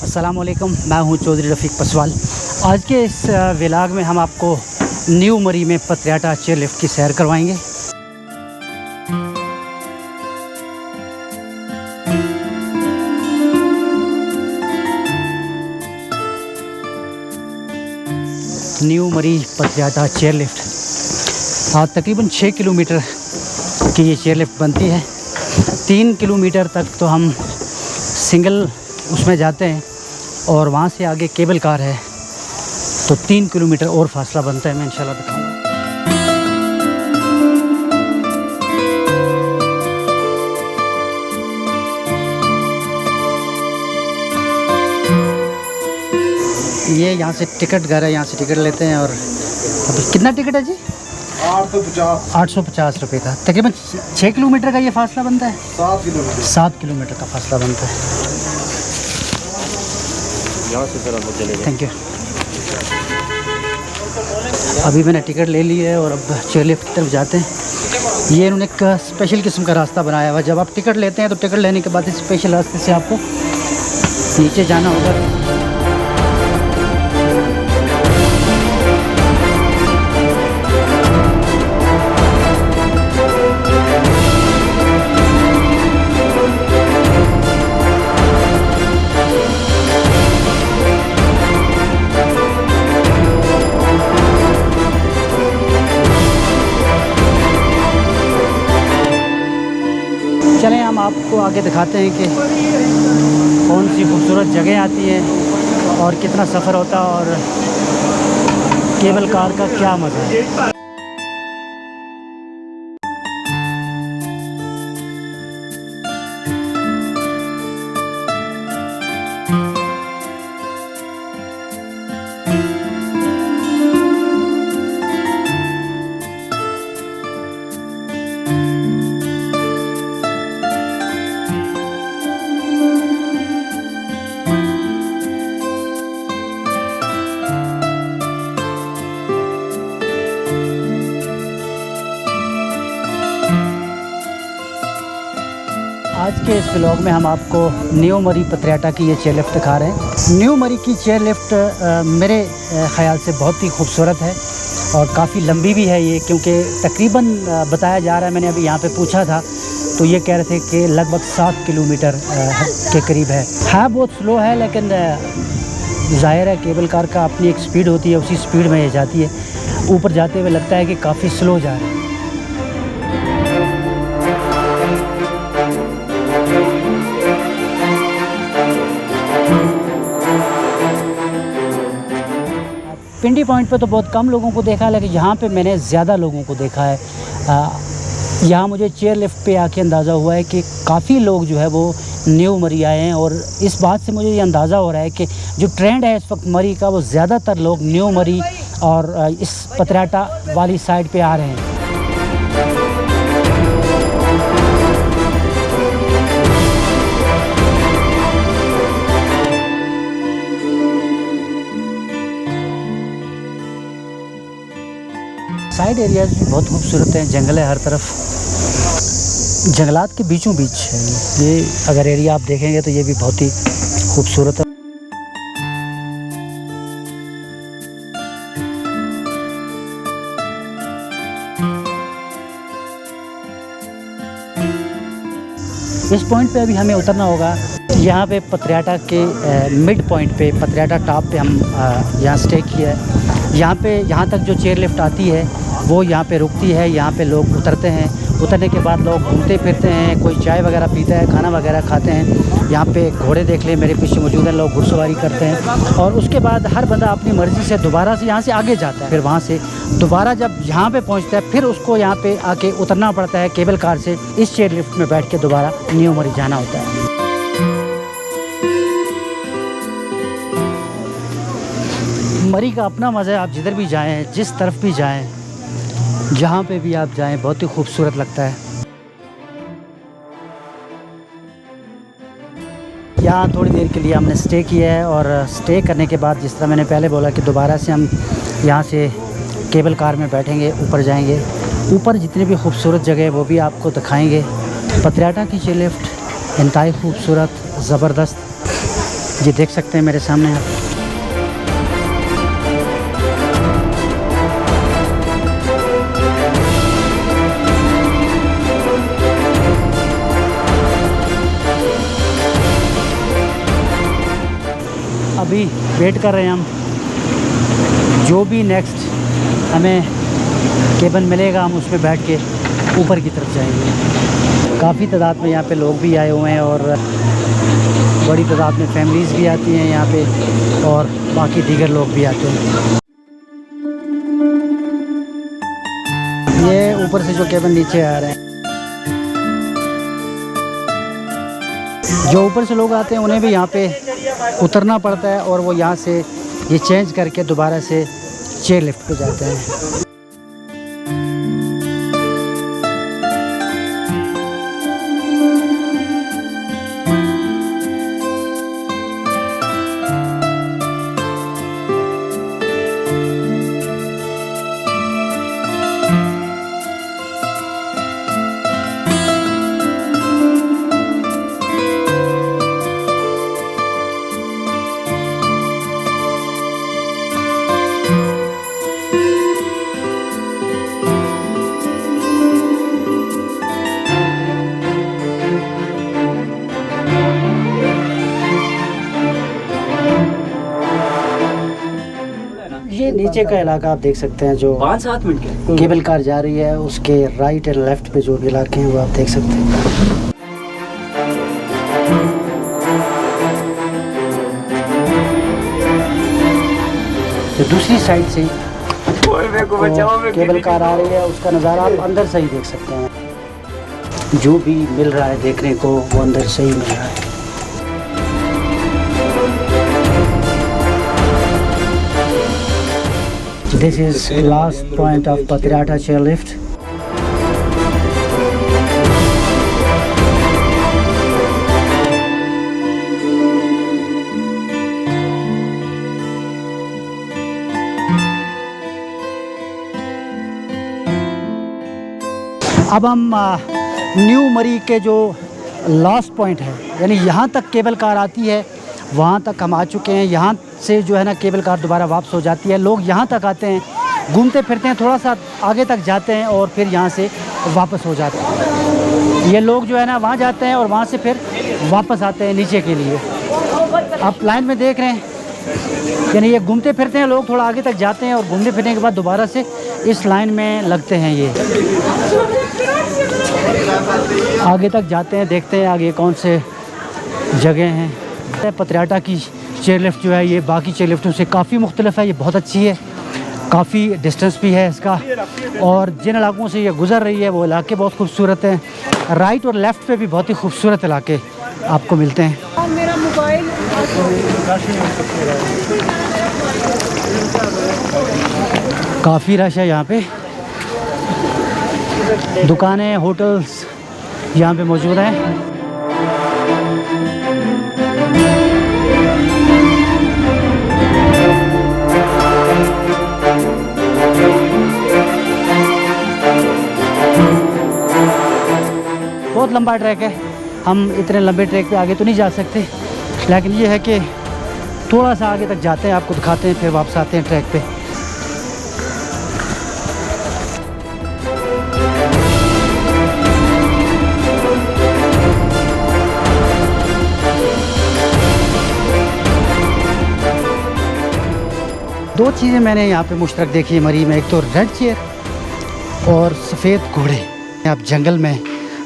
अस्सलामुअलैकुम, मैं हूं चौधरी रफ़ीक पसवाल। आज के इस व्लॉग में हम आपको न्यू मरी में पत्रियाटा चेयर लिफ्ट की सैर करवाएंगे। न्यू मरी पत्रियाटा चेयर लिफ्ट तकरीबन 6 किलोमीटर की ये चेयर लिफ्ट बनती है। 3 किलोमीटर तक तो हम सिंगल उसमें जाते हैं और वहाँ से आगे केबल कार है, तो 3 किलोमीटर और फासला बनता है। मैं इंशाल्लाह बताऊँगा। ये यहाँ से टिकट घर है, यहाँ से टिकट लेते हैं। और अभी कितना टिकट है जी? 850 रुपये का। तकरीबन 6 किलोमीटर का ये फासला बनता है। 7 किलोमीटर का फासला बनता है। Thank you. अभी मैंने टिकट ले ली है और अब चेयर लिफ्ट की तरफ जाते हैं। ये इन्होंने एक स्पेशल किस्म का रास्ता बनाया हुआ है। जब आप टिकट लेते हैं तो टिकट लेने के बाद इस स्पेशल रास्ते से आपको नीचे जाना होगा। चलें हम आपको आगे दिखाते हैं कि कौन सी खूबसूरत जगह आती है और कितना सफ़र होता है और केबल कार का क्या मज़ा है। आज के इस व्लॉग में हम आपको न्यू मरी पत्रियाटा की ये चेयर लिफ्ट दिखा रहे हैं। न्यू मरी की चेयर लिफ्ट मेरे ख़्याल से बहुत ही खूबसूरत है और काफ़ी लंबी भी है ये, क्योंकि तकरीबन बताया जा रहा है, मैंने अभी यहाँ पे पूछा था तो ये कह रहे थे कि लगभग 7 किलोमीटर के करीब है। बहुत स्लो है, लेकिन ज़ाहिर है केबल कार का अपनी एक स्पीड होती है, उसी स्पीड में ये जाती है। ऊपर जाते हुए लगता है कि काफ़ी स्लो जा रही है। पिंडी पॉइंट पे तो बहुत कम लोगों को देखा है, लेकिन यहाँ पे मैंने ज़्यादा लोगों को देखा है। यहाँ मुझे चेयर लिफ्ट पे आके अंदाज़ा हुआ है कि काफ़ी लोग जो है वो न्यू मरी आए हैं। और इस बात से मुझे ये अंदाज़ा हो रहा है कि जो ट्रेंड है इस वक्त मरी का, वो ज़्यादातर लोग न्यू मरी और इस पत्रियाटा वाली साइड पे आ रहे हैं। साइड एरियाज भी बहुत खूबसूरत हैं, जंगल है हर तरफ, जंगलात के बीचों बीच है ये। अगर एरिया आप देखेंगे तो ये भी बहुत ही खूबसूरत है। इस पॉइंट पे अभी हमें उतरना होगा। यहाँ पे पत्रियाटा के मिड पॉइंट पे, पत्रियाटा टॉप पे हम यहाँ स्टे किया है। यहाँ तक जो चेयर लिफ्ट आती है वो यहाँ पे रुकती है। यहाँ पे लोग उतरते हैं, उतरने के बाद लोग घूमते फिरते हैं, कोई चाय वगैरह पीता है, खाना वगैरह खाते हैं। यहाँ पे घोड़े देख लें, मेरे पीछे मौजूद हैं, लोग घुड़सवारी करते हैं। और उसके बाद हर बंदा अपनी मर्ज़ी से दोबारा से यहाँ से आगे जाता है। फिर वहाँ से दोबारा जब यहाँ पे पहुँचता है, फिर उसको यहाँ पे आके उतरना पड़ता है केबल कार से। इस चेयर लिफ्ट में बैठ के दोबारा न्यू मरी जाना होता है। मरी का अपना मज़ा है। आप जिधर भी जाएँ, जिस तरफ भी जाएँ, जहाँ पे भी आप जाएं, बहुत ही खूबसूरत लगता है। यहाँ थोड़ी देर के लिए हमने स्टे किया है और स्टे करने के बाद, जिस तरह मैंने पहले बोला कि दोबारा से हम यहाँ से केबल कार में बैठेंगे, ऊपर जाएंगे। ऊपर जितनी भी खूबसूरत जगह है वो भी आपको दिखाएंगे। पत्रियाटा की चेयर लिफ्ट इंतहाई खूबसूरत, ज़बरदस्त। ये देख सकते हैं मेरे सामने आप। अभी वेट कर रहे हैं हम, जो भी नेक्स्ट हमें केबन मिलेगा हम उसमें बैठ के ऊपर की तरफ जाएंगे। काफ़ी तादाद में यहाँ पे लोग भी आए हुए हैं और बड़ी तादाद में फैमिलीज़ भी आती हैं यहाँ पे और बाकी दीगर लोग भी आते हैं। ये ऊपर से जो केबन नीचे आ रहे हैं, जो ऊपर से लोग आते हैं उन्हें भी यहाँ पे उतरना पड़ता है और वो यहाँ से ये चेंज करके दोबारा से चेयर लिफ्ट पे जाते हैं। ये नीचे का इलाका आप देख सकते हैं, जो 5-7 मिनट के केबल कार जा रही है उसके राइट एंड लेफ्ट पे जो भी इलाके हैं वो आप देख सकते हैं। तो दूसरी साइड से केबल कार आ रही है, उसका नज़ारा आप अंदर से ही देख सकते हैं। जो भी मिल रहा है देखने को वो अंदर से ही मिल रहा है। This is last point of Patriata chairlift. अब हम न्यू मरी के जो लास्ट पॉइंट है, यानी यहाँ तक केबल कार आती है, वहाँ तक हम आ चुके हैं। यहाँ से जो है ना केबल कार दोबारा वापस हो जाती है। लोग यहाँ तक आते हैं, घूमते फिरते हैं, थोड़ा सा आगे तक जाते हैं और फिर यहाँ से वापस हो जाते हैं। ये लोग जो है ना वहाँ जाते हैं और वहाँ से फिर वापस आते हैं नीचे के लिए। आप लाइन में देख रहे हैं, यानी ये घूमते फिरते हैं, लोग थोड़ा आगे तक जाते हैं और घूमने फिरने के बाद दोबारा से इस लाइन में लगते हैं। ये आगे तक जाते हैं, देखते हैं आगे कौन से जगह हैं। पत्रियाटा की चेयर लिफ्ट जो है ये बाकी चेयर लिफ्टों से काफ़ी मुख्तलिफ है। ये बहुत अच्छी है, काफ़ी डिस्टेंस भी है इसका, और जिन इलाकों से ये गुज़र रही है वो इलाके बहुत खूबसूरत हैं। राइट और लेफ़्ट पे भी बहुत ही खूबसूरत इलाके आपको मिलते हैं। मेरा मोबाइल काफ़ी रश है यहाँ पे, दुकानें, होटल्स यहाँ पे मौजूद हैं। बहुत लंबा ट्रैक है, हम इतने लंबे ट्रैक पे आगे तो नहीं जा सकते, लेकिन ये है कि थोड़ा सा आगे तक जाते हैं, आपको दिखाते हैं, फिर वापस आते हैं ट्रैक पे। दो चीज़ें मैंने यहाँ पे मुश्तरक देखी है मरी में, एक तो रेड चेयर और सफ़ेद घोड़े। आप जंगल में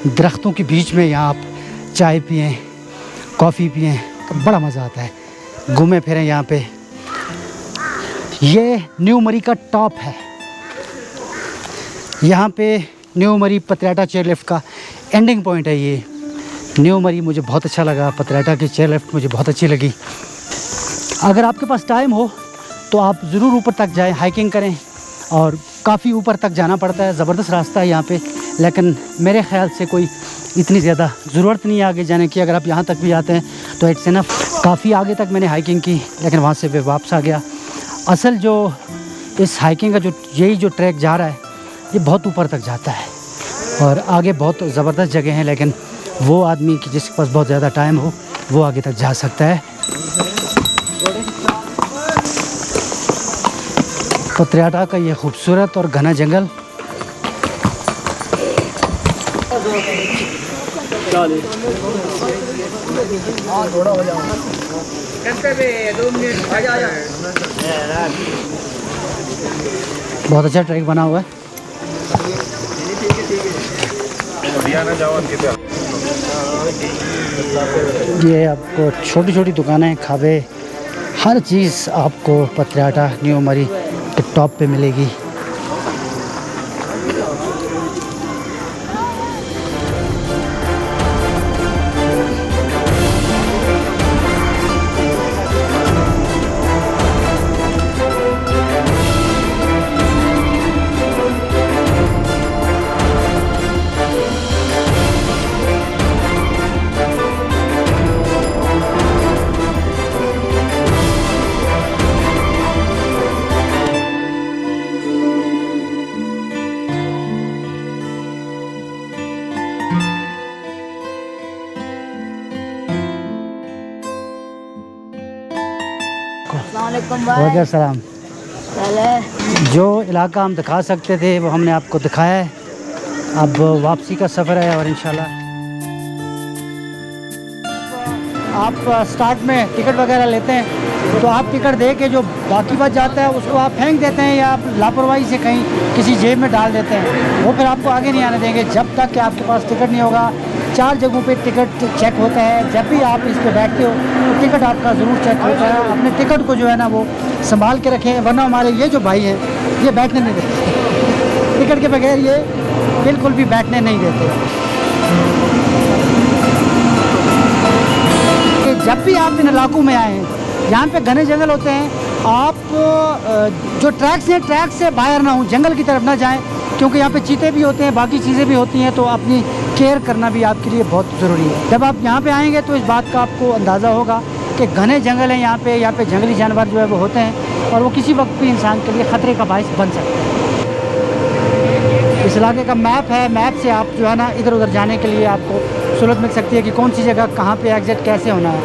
दरख्तों के बीच में यहाँ आप चाय पिएं, कॉफ़ी पिएं, बड़ा मज़ा आता है। घूमें फिरें यहाँ पे। ये न्यू मरी का टॉप है। यहाँ पे न्यू मरी पत्रियाटा चेयर लिफ्ट का एंडिंग पॉइंट है। ये न्यू मरी मुझे बहुत अच्छा लगा, पत्रियाटा की चेयर लिफ्ट मुझे बहुत अच्छी लगी। अगर आपके पास टाइम हो तो आप ज़रूर ऊपर तक जाएं, हाइकिंग करें, और काफ़ी ऊपर तक जाना पड़ता है, ज़बरदस्त रास्ता है यहाँ पे, लेकिन मेरे ख़्याल से कोई इतनी ज़्यादा ज़रूरत नहीं है आगे जाने की। अगर आप यहाँ तक भी आते हैं तो इट्स इनफ। काफ़ी आगे तक मैंने हाइकिंग की, लेकिन वहाँ से फिर वापस आ गया। असल जो इस हाइकिंग का यही जो ट्रैक जा रहा है ये बहुत ऊपर तक जाता है और आगे बहुत ज़बरदस्त जगह हैं, लेकिन वो आदमी की जिसके पास बहुत ज़्यादा टाइम हो वो आगे तक जा सकता है। पत्रियाटा का ये खूबसूरत और घना जंगल। बहुत अच्छा ट्रैक बना हुआ है। ये आपको छोटी छोटी दुकानें, खाबे, हर चीज़ आपको पत्रियाटा न्यू मरी के टॉप पे मिलेगी। वालेकुम सलाम। जो इलाका हम दिखा सकते थे वो हमने आपको दिखाया है। अब वापसी का सफ़र है और इंशाल्लाह आप स्टार्ट में टिकट वगैरह लेते हैं तो आप टिकट दे के जो बाकी बच जाता है उसको आप फेंक देते हैं या आप लापरवाही से कहीं किसी जेब में डाल देते हैं। वो फिर आपको आगे नहीं आने देंगे जब तक कि आपके पास टिकट नहीं होगा। 4 जगहों पे टिकट चेक होता है। जब भी आप इस पे बैठते हो तो टिकट आपका ज़रूर चेक होता है। अपने टिकट को जो है ना वो संभाल के रखें, वरना हमारे ये जो भाई हैं ये बैठने नहीं देते। टिकट के बगैर ये बिल्कुल भी बैठने नहीं देते। जब भी आप इन इलाकों में आए हैं यहाँ पे घने जंगल होते हैं, आप जो ट्रैक्स हैं ट्रैक से बाहर ना हो, जंगल की तरफ ना जाएं, क्योंकि यहाँ पे चीते भी होते हैं, बाकी चीज़ें भी होती हैं। तो अपनी केयर करना भी आपके लिए बहुत ज़रूरी है। जब आप यहाँ पे आएंगे तो इस बात का आपको अंदाज़ा होगा कि घने जंगल हैं यहाँ पे जंगली जानवर जो है वो होते हैं और वो किसी वक्त भी इंसान के लिए ख़तरे का बायस बन सकते हैं। इस इलाके का मैप है, मैप से आप जो है ना इधर उधर जाने के लिए आपको सहूलत मिल सकती है कि कौन सी जगह कहाँ पे एग्जिट कैसे होना है।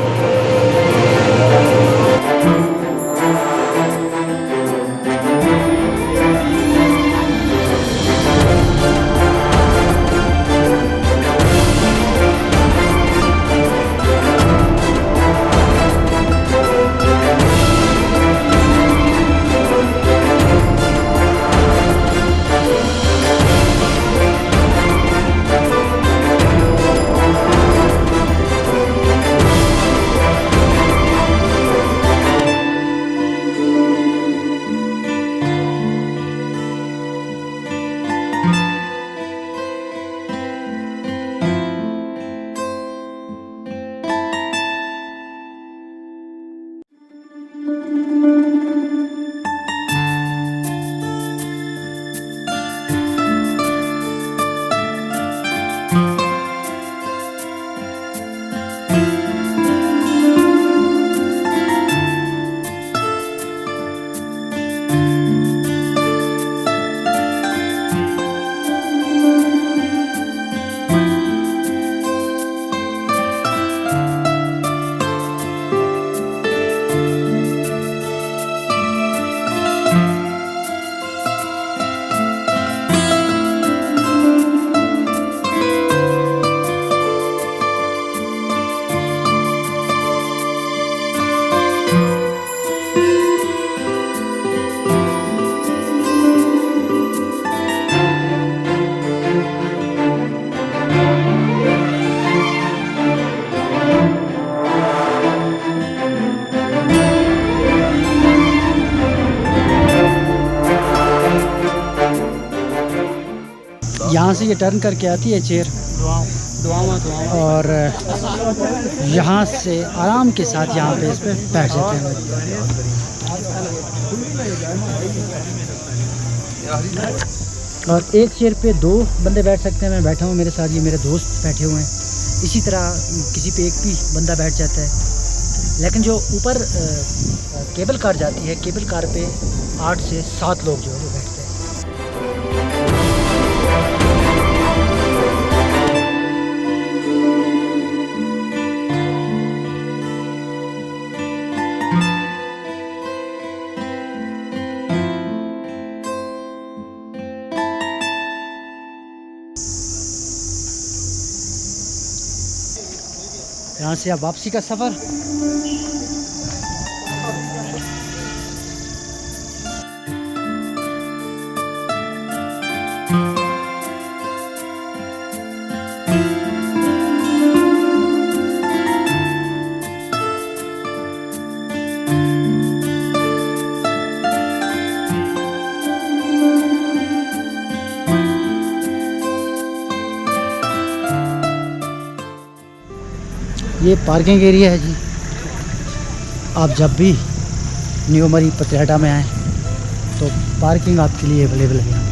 यहाँ से ये टर्न करके आती है चेयर और यहाँ से आराम के साथ यहाँ पे इस पर बैठ जाते हैं। और एक चेयर पे 2 बंदे बैठ सकते हैं। मैं बैठा हूँ, मेरे साथ ये मेरे दोस्त बैठे हुए हैं। इसी तरह किसी पे एक भी बंदा बैठ जाता है। लेकिन जो ऊपर केबल कार जाती है, केबल कार पे 8 से 7 लोग जो है वो बैठते हैं। यहाँ से अब वापसी का सफ़र। ये पार्किंग एरिया है जी। आप जब भी न्यू मरी पतियाटा में आएँ तो पार्किंग आपके लिए अवेलेबल है।